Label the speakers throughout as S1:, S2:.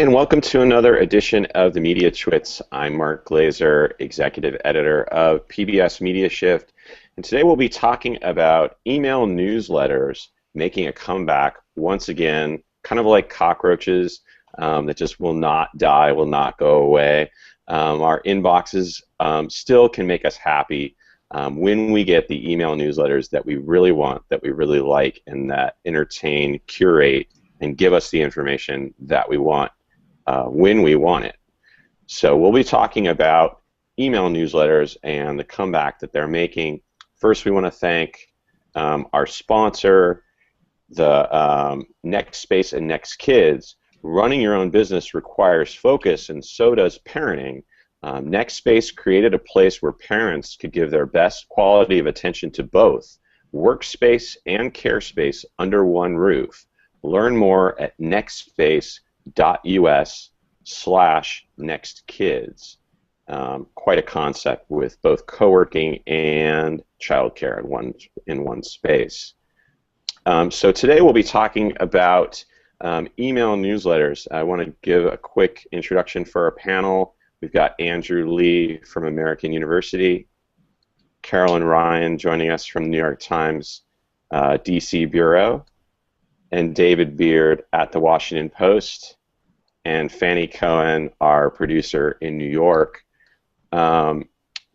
S1: and welcome to another edition of the Mediatwits. I'm Mark Glazer, Executive Editor of PBS Media Shift, and today we'll be talking about email newsletters making a comeback once again, kind of like cockroaches that just will not die, will not go away. Our inboxes still can make us happy when we get the email newsletters that we really want, that we really like, and that entertain, curate, and give us the information that we want when we want it. So we'll be talking about email newsletters and the comeback that they're making. First, we want to thank our sponsor, the NextSpace and NextKids. Running your own business requires focus, and so does parenting. NextSpace created a place where parents could give their best quality of attention to both workspace and care space under one roof. Learn more at nextspace.us/nextkids. Quite a concept with both co-working and childcare in one space. So today we'll be talking about email newsletters. I want to give a quick introduction for our panel. We've got Andrew Lee from American University, Carolyn Ryan joining us from the New York Times DC Bureau, and David Beard at the Washington Post, and Fanny Cohen, our producer in New York.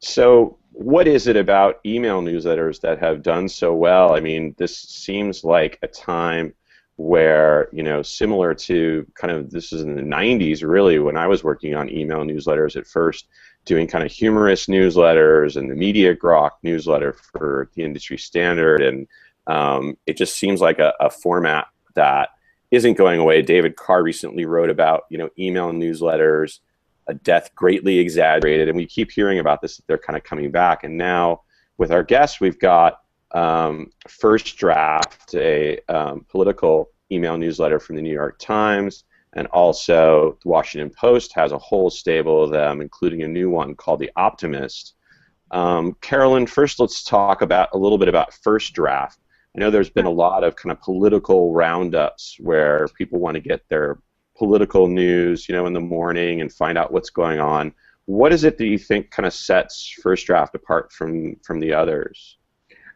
S1: So what is it about email newsletters that have done so well? I mean, this seems like a time where, you know, similar to kind of, this is in the 90s really, when I was working on email newsletters at first, doing kind of humorous newsletters and the Media Grok newsletter for the industry standard, and it just seems like a format that isn't going away. David Carr recently wrote about, you know, email newsletters, a death greatly exaggerated, and we keep hearing about this, that they're kind of coming back. And now with our guests, we've got First Draft, a political email newsletter from the New York Times, and also the Washington Post has a whole stable of them, including a new one called The Optimist. Carolyn, first let's talk about a little bit about First Draft. I know there's been a lot of kind of political roundups where people want to get their political news, you know, in the morning and find out what's going on. What is it that you think kind of sets First Draft apart from the others?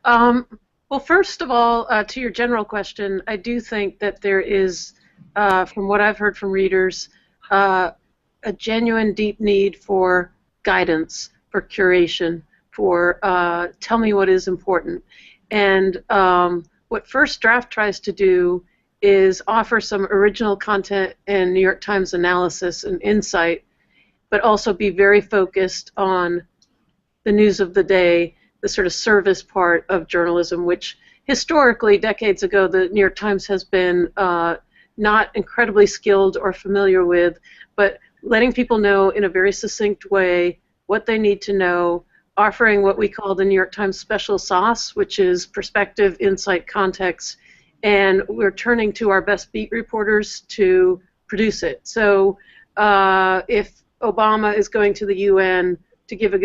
S2: Well, first of all, to your general question, I do think that there is, from what I've heard from readers, a genuine deep need for guidance, for curation, for tell me what is important. And what First Draft tries to do is offer some original content and New York Times analysis and insight, but also be very focused on the news of the day, the sort of service part of journalism, which historically, decades ago, the New York Times has been not incredibly skilled or familiar with, but letting people know in a very succinct way what they need to know, offering what we call the New York Times special sauce, which is perspective, insight, context, and we're turning to our best beat reporters to produce it. So if Obama is going to the UN to give a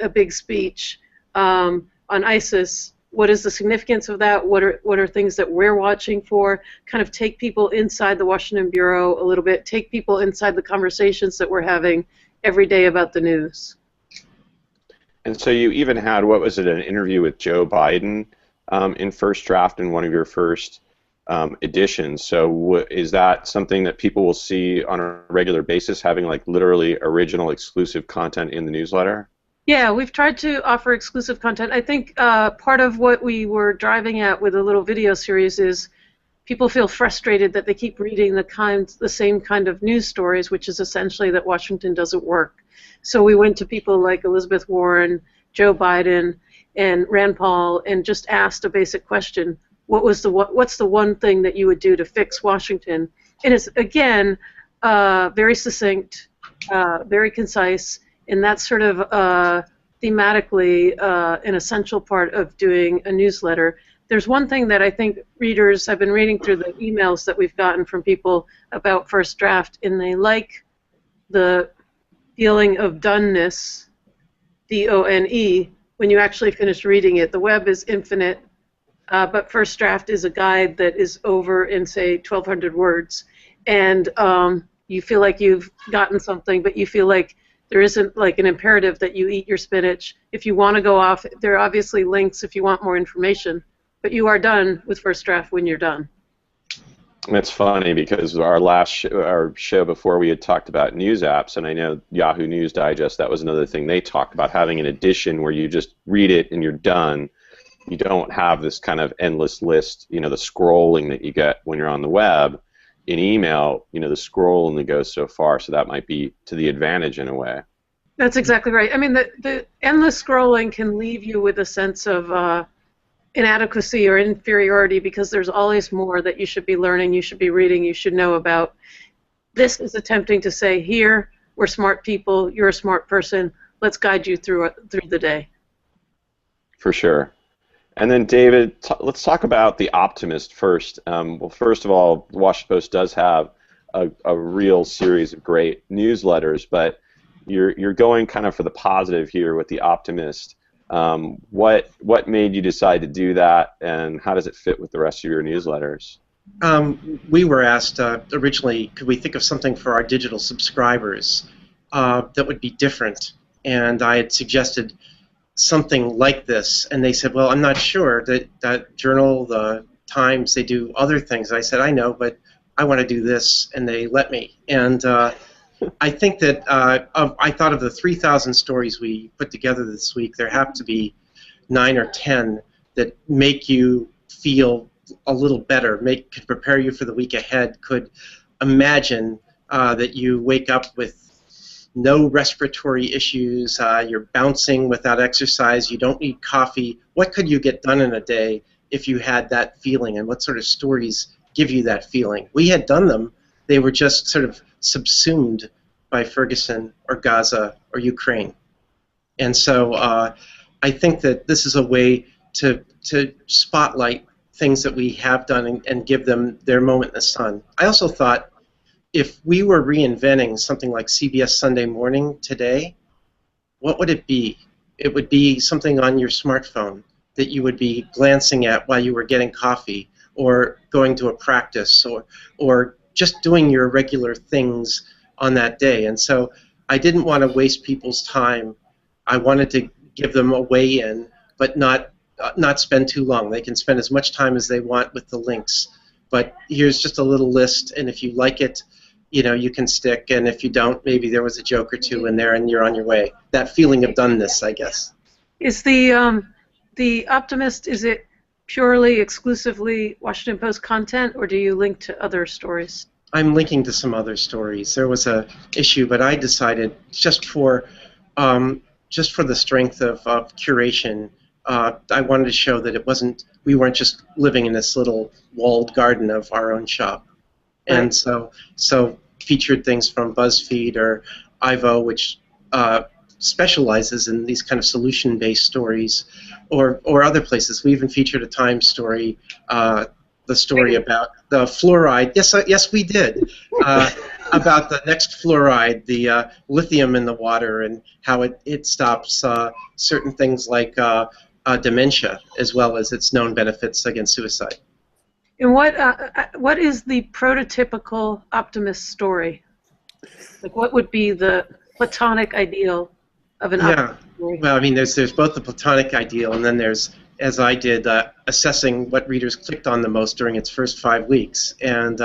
S2: big speech on ISIS, what is the significance of that? What are things that we're watching for? Kind of take people inside the Washington Bureau a little bit, take people inside the conversations that we're having every day about the news.
S1: And so you even had, what was it, an interview with Joe Biden in First Draft in one of your first editions. So is that something that people will see on a regular basis, having like literally original exclusive content in the newsletter?
S2: Yeah, we've tried to offer exclusive content. I think part of what we were driving at with a little video series is people feel frustrated that they keep reading the same kind of news stories, which is essentially that Washington doesn't work. So we went to people like Elizabeth Warren, Joe Biden, and Rand Paul, and just asked a basic question: what's the one thing that you would do to fix Washington? And it's again very succinct, very concise, and that's sort of thematically an essential part of doing a newsletter. There's one thing that I think readers, I've been reading through the emails that we've gotten from people about First Draft, and they like the feeling of doneness, D-O-N-E, when you actually finish reading it. The web is infinite, but First Draft is a guide that is over in, say, 1,200 words. And you feel like you've gotten something, but you feel like there isn't like an imperative that you eat your spinach. If you want to go off, there are obviously links if you want more information, but you are done with first draft when you're done.
S1: It's funny because our show before we had talked about news apps, and I know Yahoo News Digest, that was another thing they talked about, having an edition where you just read it and you're done. You don't have this kind of endless list, the scrolling that you get when you're on the web. In email, the scroll only goes so far, so that might be to the advantage in a way.
S2: That's exactly right. I mean, the endless scrolling can leave you with a sense of inadequacy or inferiority because there's always more that you should be learning, you should be reading, you should know about. This is attempting to say, here, we're smart people, you're a smart person, let's guide you through the day.
S1: For sure. And then, David, let's talk about The Optimist first. Well, first of all, the Washington Post does have a real series of great newsletters, but you're going kind of for the positive here with The Optimist. What made you decide to do that, and how does it fit with the rest of your newsletters?
S3: We were asked originally, could we think of something for our digital subscribers that would be different? And I had suggested something like this, and they said, well, I'm not sure. That journal, the Times, they do other things. I said, I know, but I want to do this, and they let me. And I think that I thought of the 3,000 stories we put together this week, there have to be 9 or 10 that make you feel a little better, could prepare you for the week ahead, could imagine that you wake up with no respiratory issues, you're bouncing without exercise, you don't need coffee. What could you get done in a day if you had that feeling, and what sort of stories give you that feeling? We had done them. They were just sort of subsumed by Ferguson or Gaza or Ukraine. And so I think that this is a way to spotlight things that we have done and give them their moment in the sun. I also thought if we were reinventing something like CBS Sunday Morning today, what would it be? It would be something on your smartphone that you would be glancing at while you were getting coffee or going to a practice or just doing your regular things on that day. And so I didn't want to waste people's time. I wanted to give them a way in, but not spend too long. They can spend as much time as they want with the links. But here's just a little list, and if you like it, you can stick, and if you don't, maybe there was a joke or two in there and you're on your way. That feeling of doneness, I guess.
S2: Is the Optimist, is it purely, exclusively Washington Post content, or do you link to other stories?
S3: I'm linking to some other stories. There was a issue, but I decided just for the strength of fecuration, I wanted to show that we weren't just living in this little walled garden of our own shop. Right. And so featured things from BuzzFeed or Ivo, which specializes in these kind of solution-based stories, or other places. We even featured a Times story, the story about the fluoride. Yes, we did. About the next fluoride, the lithium in the water, and how it stops certain things like dementia, as well as its known benefits against suicide.
S2: And what is the prototypical optimist story? Like, what would be the platonic ideal of an optimist story?
S3: Well, I mean, there's both the platonic ideal, and then there's, as I did, assessing what readers clicked on the most during its first 5 weeks. And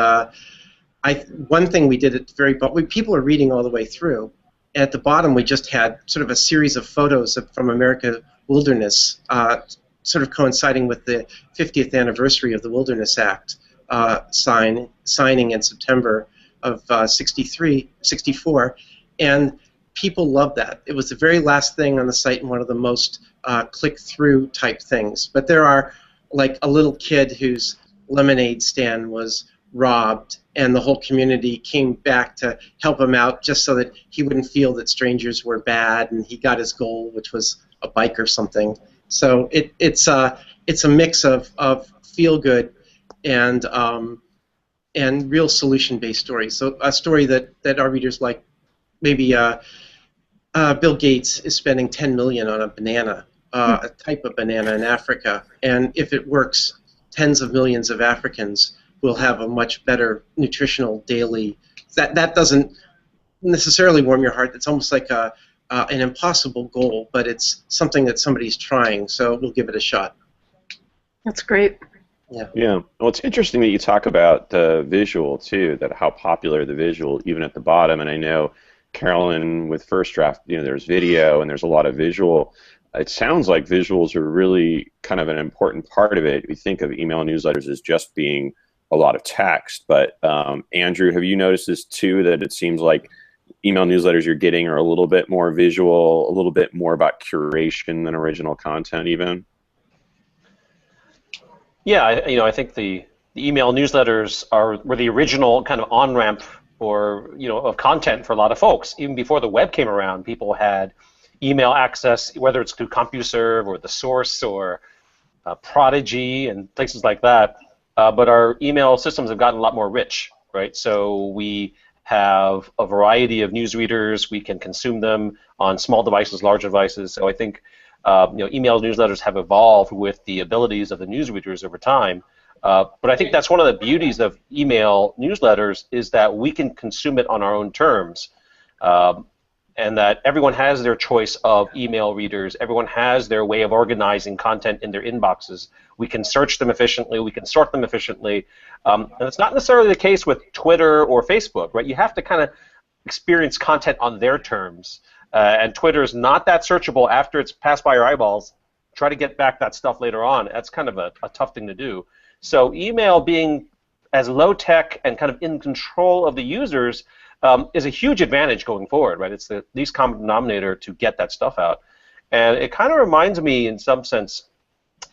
S3: one thing we did at the very bottom, people are reading all the way through. And at the bottom, we just had sort of a series of photos from America Wilderness, sort of coinciding with the 50th anniversary of the Wilderness Act signing in September of 64, and people loved that. It was the very last thing on the site and one of the most click-through type things. But there are, like, a little kid whose lemonade stand was robbed, and the whole community came back to help him out just so that he wouldn't feel that strangers were bad, and he got his goal, which was a bike or something. So it's a mix of feel-good and real solution-based stories. So a story that our readers like, maybe Bill Gates is spending $10 million on a banana, a type of banana in Africa, and if it works, tens of millions of Africans will have a much better nutritional daily that doesn't necessarily warm your heart. It's almost like an impossible goal, but it's something that somebody's trying, so we'll give it a shot.
S2: That's great.
S3: Yeah.
S1: Yeah. Well, it's interesting that you talk about the visual too, that how popular the visual, even at the bottom. And I know Carolyn with First Draft, there's video and there's a lot of visual. It sounds like visuals are really kind of an important part of it. We think of email newsletters as just being a lot of text, but Andrew, have you noticed this too, that it seems like email newsletters you're getting are a little bit more visual, a little bit more about curation than original content even?
S4: Yeah, I think the email newsletters were the original kind of on-ramp of content for a lot of folks. Even before the web came around, people had email access, whether it's through CompuServe or The Source or Prodigy and places like that. But our email systems have gotten a lot more rich, right? So we have a variety of newsreaders. We can consume them on small devices, large devices. So I think email newsletters have evolved with the abilities of the newsreaders over time. But I think that's one of the beauties of email newsletters is that we can consume it on our own terms, and that everyone has their choice of email readers. Everyone has their way of organizing content in their inboxes. We can search them efficiently. We can sort them efficiently. And it's not necessarily the case with Twitter or Facebook, right? You have to kind of experience content on their terms. And Twitter is not that searchable after it's passed by your eyeballs. Try to get back that stuff later on. That's kind of a tough thing to do. So email being as low-tech and kind of in control of the users is a huge advantage going forward, right? It's the least common denominator to get that stuff out. And it kind of reminds me, in some sense,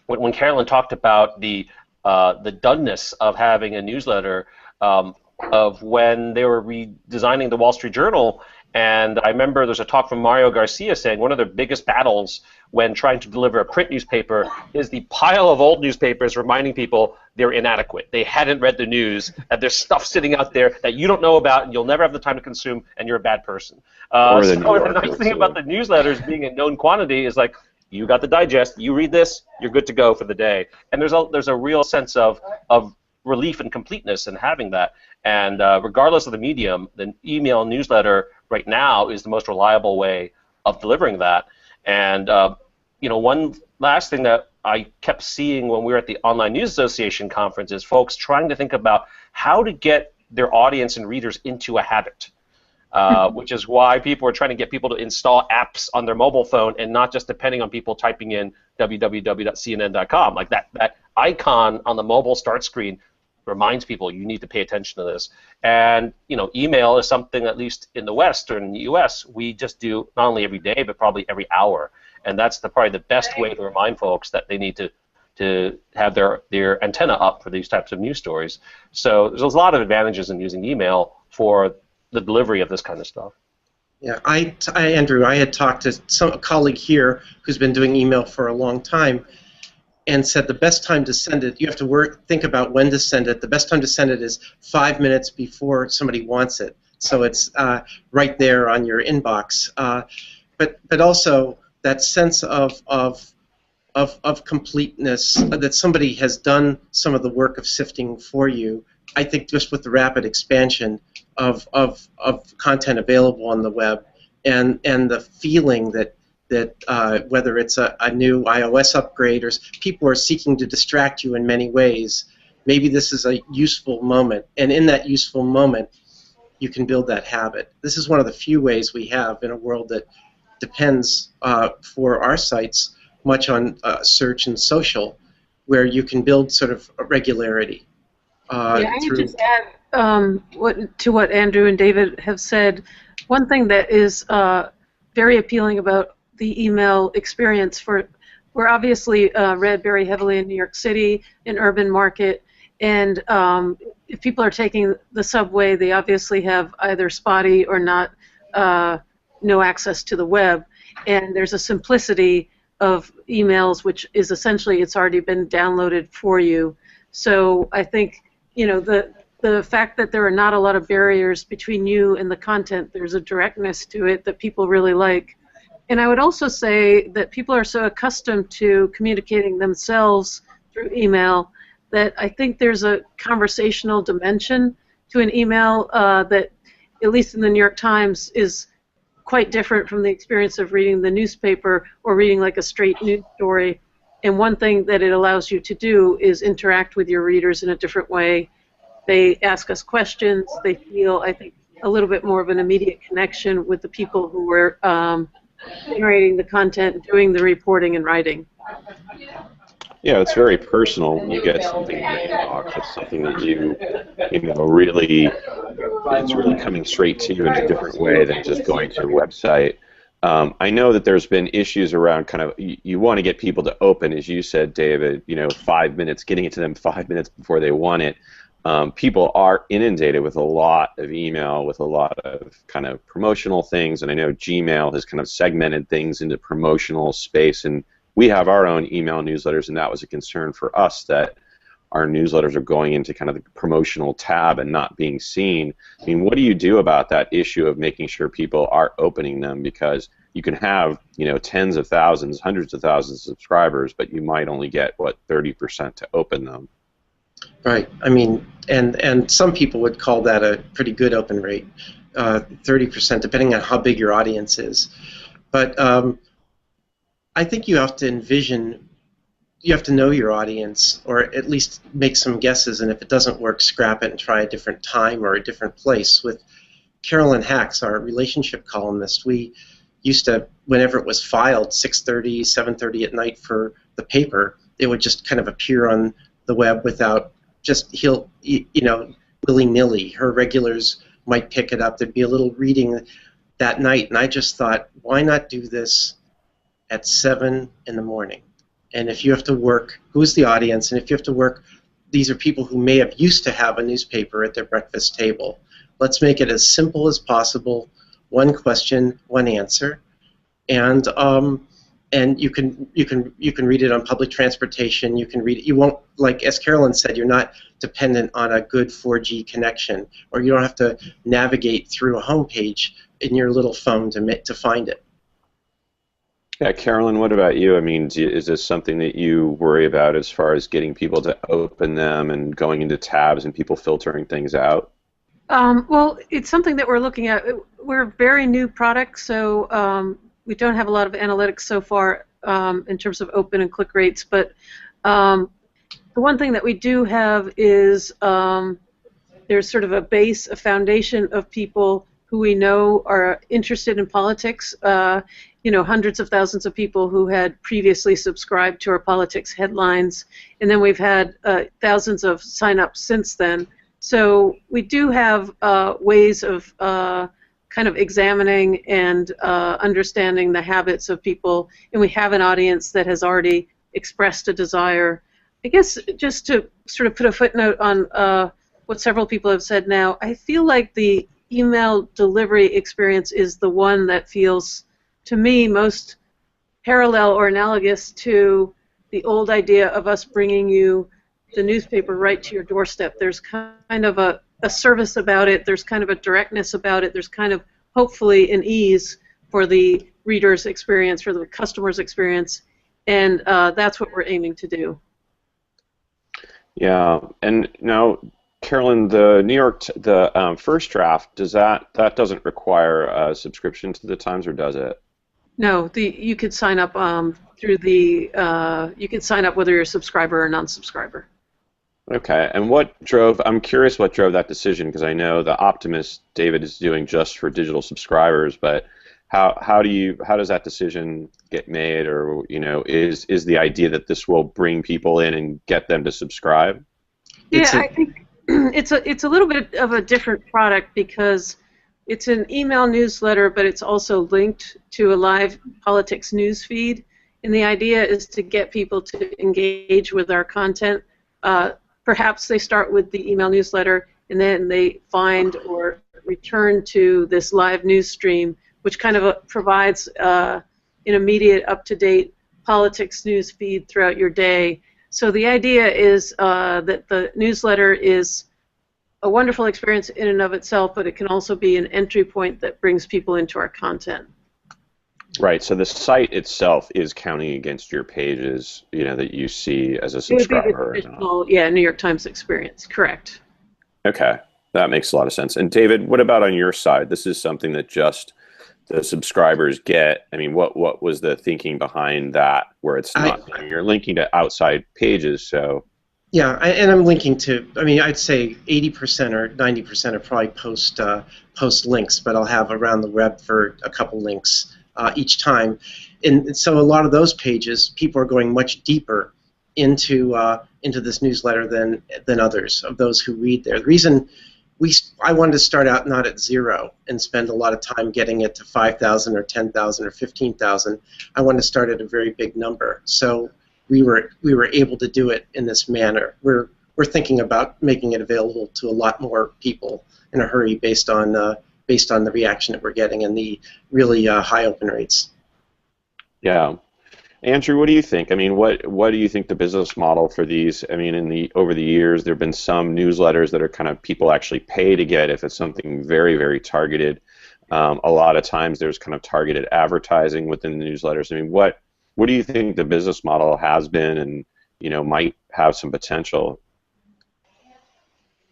S4: when Carolyn talked about the doneness of having a newsletter, of when they were redesigning the Wall Street Journal. And I remember there's a talk from Mario Garcia saying one of their biggest battles when trying to deliver a print newspaper is the pile of old newspapers reminding people they're inadequate. They hadn't read the news, that there's stuff sitting out there that you don't know about and you'll never have the time to consume, and you're a bad person. So the nice thing about the newsletters being a known quantity is like, you got the digest, you read this, you're good to go for the day. And there's a real sense of relief and completeness in having that. And regardless of the medium, the email newsletter right now is the most reliable way of delivering that. And one last thing that I kept seeing when we were at the Online News Association conference is folks trying to think about how to get their audience and readers into a habit, which is why people are trying to get people to install apps on their mobile phone and not just depending on people typing in www.cnn.com. Like that icon on the mobile start screen reminds people you need to pay attention to this. And email is something, at least in the West or in the U.S., we just do not only every day but probably every hour. And that's probably the best way to remind folks that they need to have their antenna up for these types of news stories. So there's a lot of advantages in using email for the delivery of this kind of stuff.
S3: Yeah, Andrew, I had talked to a colleague here who's been doing email for a long time, and said the best time to send it, you have to think about when to send it. The best time to send it is 5 minutes before somebody wants it. So it's right there on your inbox. But also that sense of completeness, that somebody has done some of the work of sifting for you. I think just with the rapid expansion of content available on the web, and the feeling that whether it's a new iOS upgrade or people are seeking to distract you in many ways, maybe this is a useful moment. And in that useful moment, you can build that habit. This is one of the few ways we have in a world that depends for our sites much on search and social, where you can build sort of a regularity.
S2: I would just add to what Andrew and David have said. One thing that is very appealing about the email experience we're obviously read very heavily in New York City, in urban market, and if people are taking the subway, they obviously have either spotty or not no access to the web, and there's a simplicity of emails which is essentially it's already been downloaded for you. So I think the fact that there are not a lot of barriers between you and the content, there's a directness to it that people really like. And I would also say that people are so accustomed to communicating themselves through email that I think there's a conversational dimension to an email that at least in the New York Times, is quite different from the experience of reading the newspaper or reading like a straight news story. And one thing that it allows you to do is interact with your readers in a different way. They ask us questions. They feel, I think, a little bit more of an immediate connection with the people who were generating the content, doing the reporting and writing.
S1: Yeah, it's very personal when you get something in your inbox. It's something that you know, really, it's really coming straight to you in a different way than just going to your website. I know that there's been issues around kind of, you want to get people to open, as you said, David, you know, 5 minutes, getting it to them 5 minutes before they want it. People are inundated with a lot of email, with a lot of kind of promotional things, and I know Gmail has kind of segmented things into promotional space, and we have our own email newsletters, and that was a concern for us, that our newsletters are going into kind of the promotional tab and not being seen. I mean, what do you do about that issue of making sure people are opening them? Because you can have, you know, tens of thousands, hundreds of thousands of subscribers, but you might only get, what, 30% to open them.
S3: Right. I mean, and some people would call that a pretty good open rate, 30%, depending on how big your audience is. But I think you have to envision, you have to know your audience, or at least make some guesses, and if it doesn't work, scrap it and try a different time or a different place. With Carolyn Hacks, our relationship columnist, we used to, whenever it was filed, 6:30, 7:30 at night for the paper, it would just kind of appear on the web without just, willy-nilly. Her regulars might pick it up. There'd be a little reading that night, and I just thought, why not do this at 7 in the morning? And if you have to work, who's the audience? And if you have to work, these are people who may have used to have a newspaper at their breakfast table. Let's make it as simple as possible. One question, one answer, and you can read it on public transportation. You can read it. You won't, like as Carolyn said, you're not dependent on a good 4G connection, or you don't have to navigate through a homepage in your little phone to find it.
S1: Yeah, Carolyn, what about you? I mean, is this something that you worry about as far as getting people to open them and going into tabs and people filtering things out?
S2: Well, it's something that we're looking at. We're a very new product, so we don't have a lot of analytics so far in terms of open and click rates. But the one thing that we do have is there's sort of a base, a foundation of people who we know are interested in politics. Hundreds of thousands of people who had previously subscribed to our politics headlines, and then we've had thousands of sign-ups since then. So we do have ways of kind of examining and understanding the habits of people, and we have an audience that has already expressed a desire. I guess just to sort of put a footnote on what several people have said now, I feel like the email delivery experience is the one that feels, to me, most parallel or analogous to the old idea of us bringing you the newspaper right to your doorstep. There's kind of a service about it. There's kind of a directness about it. There's kind of, hopefully, an ease for the reader's experience, for the customer's experience, and that's what we're aiming to do.
S1: Yeah, and now, Carolyn, the New York, the first draft, that doesn't require a subscription to the Times, or does it?
S2: No, you could sign up through the you could sign up whether you're a subscriber or non-subscriber.
S1: Okay, and I'm curious what drove that decision, because I know the Optimist David is doing just for digital subscribers, but how does that decision get made, or is the idea that this will bring people in and get them to subscribe?
S2: Yeah, I think it's a little bit of a different product because it's an email newsletter, but it's also linked to a live politics news feed, and the idea is to get people to engage with our content. Perhaps they start with the email newsletter, and then they find or return to this live news stream, which kind of provides an immediate, up-to-date politics news feed throughout your day. So the idea is that the newsletter is a wonderful experience in and of itself, but it can also be an entry point that brings people into our content.
S1: Right, so the site itself is counting against your pages, that you see as a subscriber.
S2: It would be the traditional, New York Times experience, correct.
S1: Okay. That makes a lot of sense. And David, what about on your side? This is something that just the subscribers get. I mean, what was the thinking behind that? Where it's not you're linking to outside pages, so.
S3: Yeah, and I'm linking to. I mean, I'd say 80% or 90% are probably post links, but I'll have around the web for a couple links each time, and so a lot of those pages, people are going much deeper into this newsletter than others of those who read there. The reason I wanted to start out not at 0 and spend a lot of time getting it to 5,000 or 10,000 or 15,000. I wanted to start at a very big number. So we were able to do it in this manner. We're thinking about making it available to a lot more people in a hurry based on the reaction that we're getting and the really high open rates.
S1: Yeah. Andrew, what do you think? I mean, what do you think the business model for these? I mean, over the years, there have been some newsletters that are kind of people actually pay to get if it's something very, very targeted. A lot of times, there's kind of targeted advertising within the newsletters. I mean, what do you think the business model has been, and might have some potential?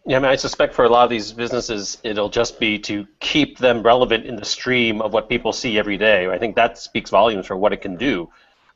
S4: Yeah, I mean, I suspect for a lot of these businesses, it'll just be to keep them relevant in the stream of what people see every day. I think that speaks volumes for what it can do.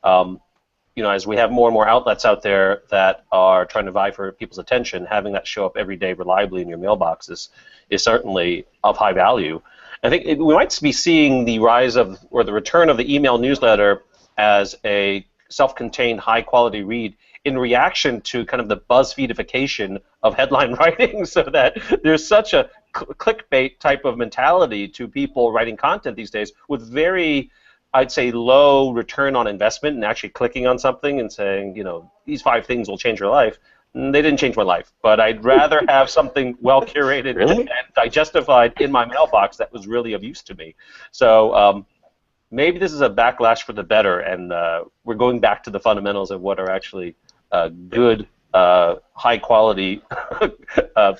S4: As we have more and more outlets out there that are trying to vie for people's attention, having that show up every day reliably in your mailbox is certainly of high value. I think we might be seeing the rise of, or the return of the email newsletter as a self-contained, high-quality read in reaction to kind of the BuzzFeedification of headline writing, so that there's such a clickbait type of mentality to people writing content these days with very, I'd say, low return on investment, and actually clicking on something and saying, these 5 things will change your life. They didn't change my life, but I'd rather have something well curated and digestified in my mailbox that was really of use to me. So maybe this is a backlash for the better, and we're going back to the fundamentals of what are actually good, high-quality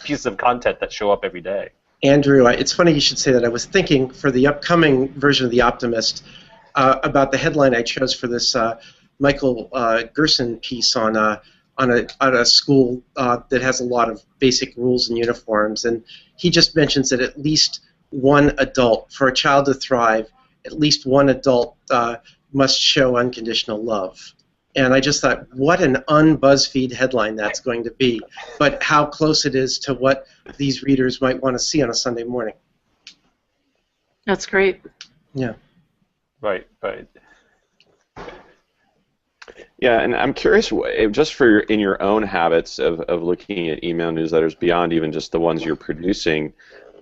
S4: pieces of content that show up every day.
S3: Andrew, it's funny you should say that. I was thinking for the upcoming version of The Optimist about the headline I chose for this Michael Gerson piece on a school that has a lot of basic rules and uniforms, and he just mentions that at least one adult, for a child to thrive, at least one adult must show unconditional love. And I just thought, what an un-BuzzFeed headline that's going to be, but how close it is to what these readers might want to see on a Sunday morning.
S2: That's great.
S3: Yeah.
S4: Right.
S1: Yeah, and I'm curious, just for in your own habits of looking at email newsletters beyond even just the ones you're producing,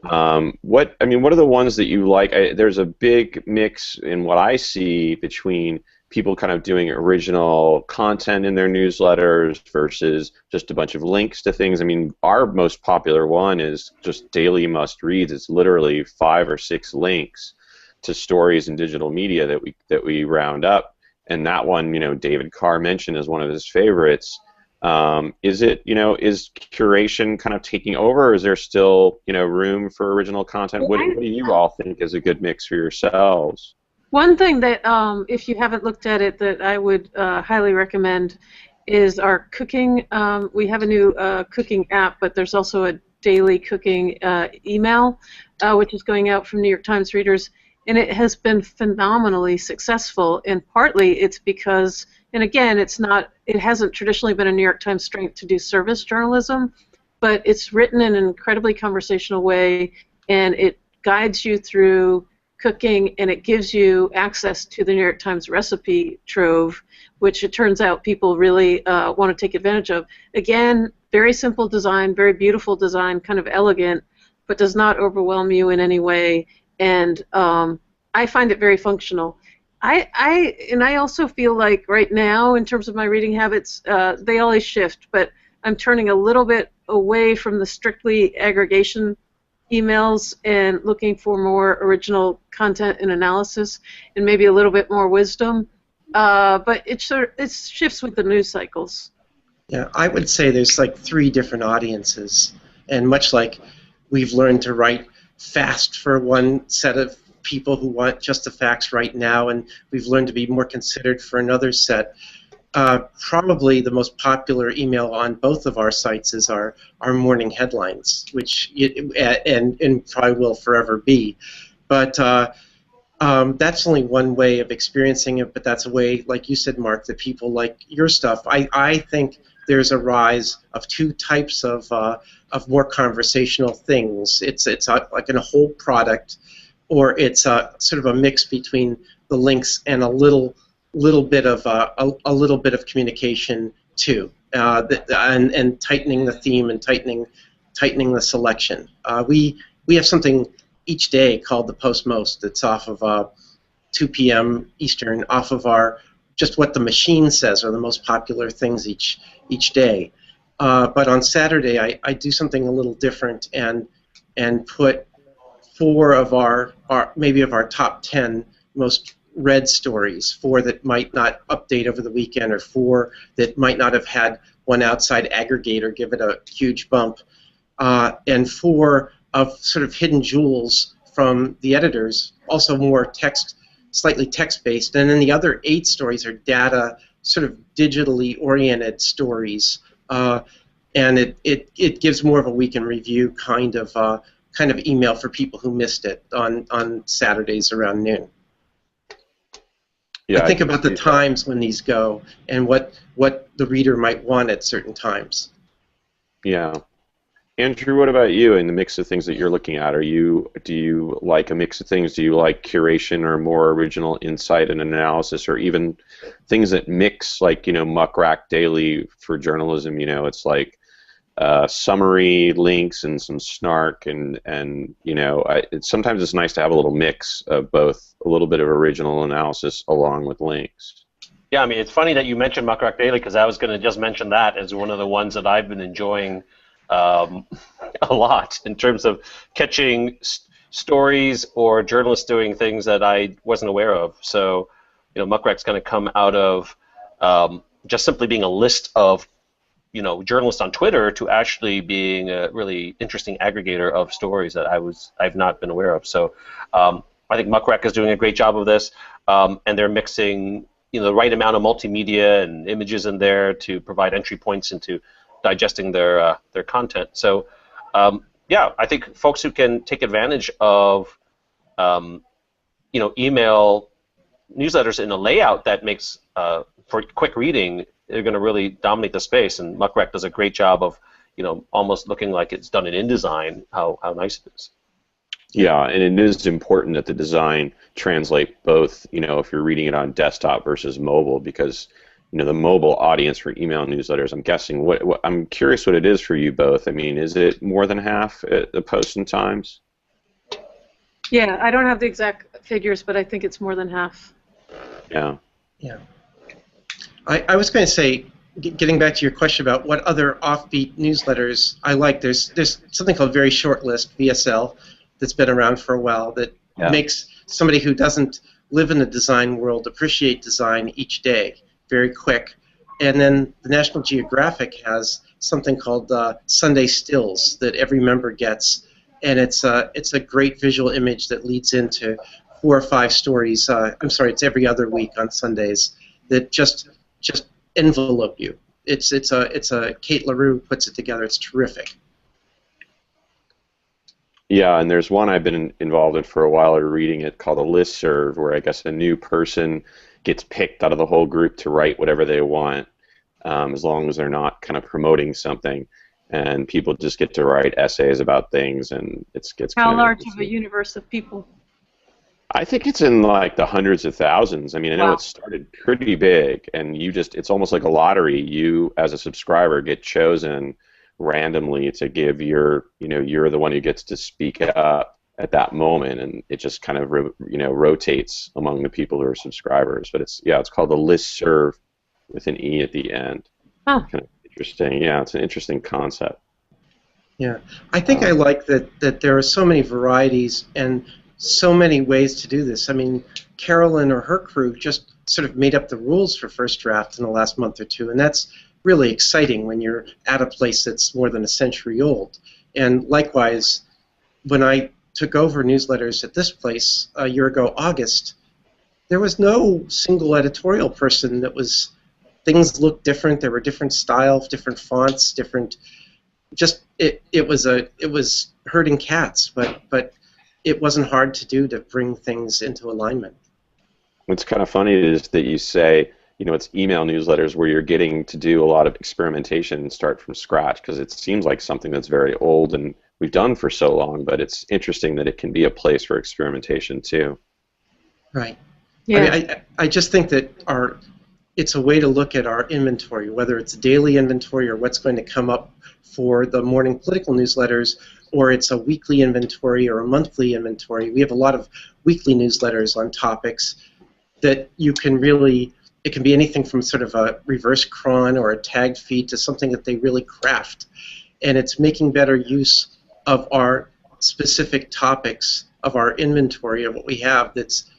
S1: what are the ones that you like? There's a big mix in what I see between people kind of doing original content in their newsletters versus just a bunch of links to things. I mean, our most popular one is just daily must-reads. It's literally 5 or 6 links to stories and digital media that we round up. And that one, David Carr mentioned as one of his favorites. Is curation kind of taking over, or is there still, room for original content? What do you all think is a good mix for yourselves?
S2: One thing that, if you haven't looked at it, that I would highly recommend is our cooking. We have a new cooking app, but there's also a daily cooking email, which is going out from New York Times readers, and it has been phenomenally successful. And partly it's because, and again, it hasn't traditionally been a New York Times strength to do service journalism, but it's written in an incredibly conversational way, and it guides you through cooking, and it gives you access to the New York Times recipe trove, which it turns out people really want to take advantage of. Again, very simple design, very beautiful design, kind of elegant, but does not overwhelm you in any way, and I find it very functional. I also feel like right now, in terms of my reading habits, they always shift, but I'm turning a little bit away from the strictly aggregation emails and looking for more original content and analysis and maybe a little bit more wisdom. But it shifts with the news cycles.
S3: Yeah, I would say there's like 3 different audiences, and much like we've learned to write fast for one set of people who want just the facts right now, and we've learned to be more considered for another set. Probably the most popular email on both of our sites is our morning headlines, which and probably will forever be. But that's only one way of experiencing it, but that's a way, like you said, Mark, that people like your stuff. I think there's a rise of two types of more conversational things. It's like in a whole product, or it's sort of a mix between the links and a little bit of a little bit of communication too, and tightening the theme and tightening the selection. We have something each day called the Post Most. It's off of 2 p.m. Eastern, off of our just what the machine says are the most popular things each day. But on Saturday, I do something a little different and put 4 of our maybe of our top 10 most read stories, 4 that might not update over the weekend, or 4 that might not have had one outside aggregator give it a huge bump, and 4 of sort of hidden jewels from the editors, also more text, slightly text-based, and then the other 8 stories are data, sort of digitally oriented stories, and it gives more of a week in review kind of email for people who missed it on Saturdays around noon. Yeah, I think about the times when these go and what the reader might want at certain times.
S1: Yeah. Andrew, what about you in the mix of things that you're looking at? Do you like a mix of things? Do you like curation or more original insight and analysis, or even things that mix, like, Muck Rack Daily for journalism? It's like summary links and some snark, and sometimes it's nice to have a little mix of both, a little bit of original analysis along with links.
S4: Yeah, I mean, it's funny that you mentioned Muck Rack Daily, because I was going to just mention that as one of the ones that I've been enjoying a lot in terms of catching stories or journalists doing things that I wasn't aware of. So, Muck Rack's going to come out of just simply being a list of journalists on Twitter to actually being a really interesting aggregator of stories that I've not been aware of. So I think Muck Rack is doing a great job of this, and they're mixing the right amount of multimedia and images in there to provide entry points into digesting their content. So yeah, I think folks who can take advantage of email newsletters in a layout that makes for quick reading, they're going to really dominate the space. And Muck Rack does a great job of almost looking like it's done in InDesign. How nice it is.
S1: Yeah, and it is important that the design translate both, if you're reading it on desktop versus mobile, because the mobile audience for email newsletters, I'm guessing, I'm curious what it is for you both. I mean, is it more than half at the Post and Times?
S2: Yeah, I don't have the exact figures, but I think it's more than half.
S1: Yeah.
S3: Yeah. I was going to say, getting back to your question about what other offbeat newsletters I like, there's something called Very Short List, VSL, that's been around for a while, that makes somebody who doesn't live in the design world appreciate design each day, very quick. And then the National Geographic has something called Sunday Stills that every member gets, and it's a great visual image that leads into 4 or 5 stories. I'm sorry, it's every other week on Sundays that just envelope you. It's a Kate LaRue puts it together. It's terrific.
S1: Yeah, and there's one I've been involved in for a while, or reading it, called a listserv, where I guess a new person gets picked out of the whole group to write whatever they want, as long as they're not kind of promoting something, and people just get to write essays about things, and it gets
S2: How
S1: kind
S2: large of a universe of people?
S1: I think it's in like the hundreds of thousands. I mean, I know it started pretty big, and it's almost like a lottery. You, as a subscriber, get chosen randomly to give you're the one who gets to speak up at that moment, and it just kind of rotates among the people who are subscribers. But it's called a listserv with an E at the end.
S2: Oh.
S1: Kind of interesting. Yeah, it's an interesting concept.
S3: Yeah, I think I like that there are so many varieties and so many ways to do this. I mean, Carolyn or her crew just sort of made up the rules for First Draft in the last month or two, and that's really exciting when you're at a place that's more than a century old. And likewise, when I took over newsletters at this place a year ago, August, there was no single editorial person that was things looked different. There were different styles, different fonts, different. Just it was herding cats, but it wasn't hard to do to bring things into alignment.
S1: What's kind of funny is that you say, it's email newsletters where you're getting to do a lot of experimentation and start from scratch, because it seems like something that's very old and we've done for so long, but it's interesting that it can be a place for experimentation too.
S3: Right.
S2: Yeah.
S3: I mean, I just think that it's a way to look at our inventory, whether it's daily inventory or what's going to come up for the morning political newsletters, or it's a weekly inventory or a monthly inventory. We have a lot of weekly newsletters on topics that you can really, it can be anything from sort of a reverse cron or a tagged feed to something that they really craft. And it's making better use of our specific topics, of our inventory of what we have that's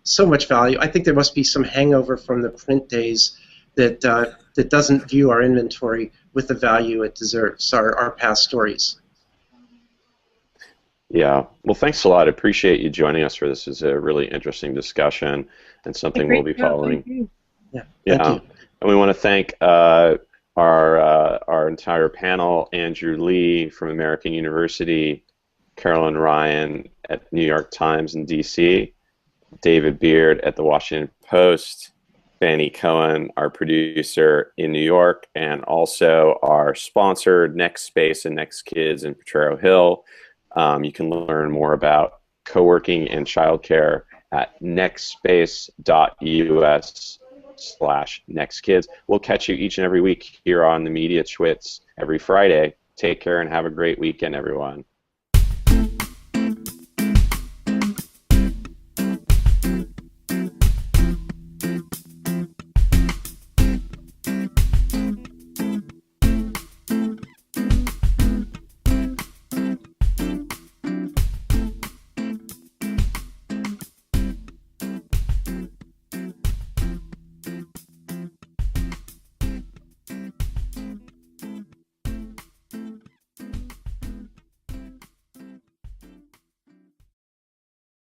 S3: so much value. I think there must be some hangover from the print days that that doesn't view our inventory with the value it deserves, our past stories.
S1: Yeah. Well, thanks a lot. I appreciate you joining us for this. It's a really interesting discussion and something we'll be following.
S3: Yeah.
S1: Yeah.
S3: Thank you.
S1: And we want to thank our entire panel: Andrew Lee from American University, Carolyn Ryan at New York Times in D.C., David Beard at the Washington Post, Fanny Cohen, our producer in New York, and also our sponsor, NextSpace and NextKids in Potrero Hill. You can learn more about co-working and childcare at nextspace.us/nextkids. We'll catch you each and every week here on the Mediatwits every Friday. Take care and have a great weekend, everyone.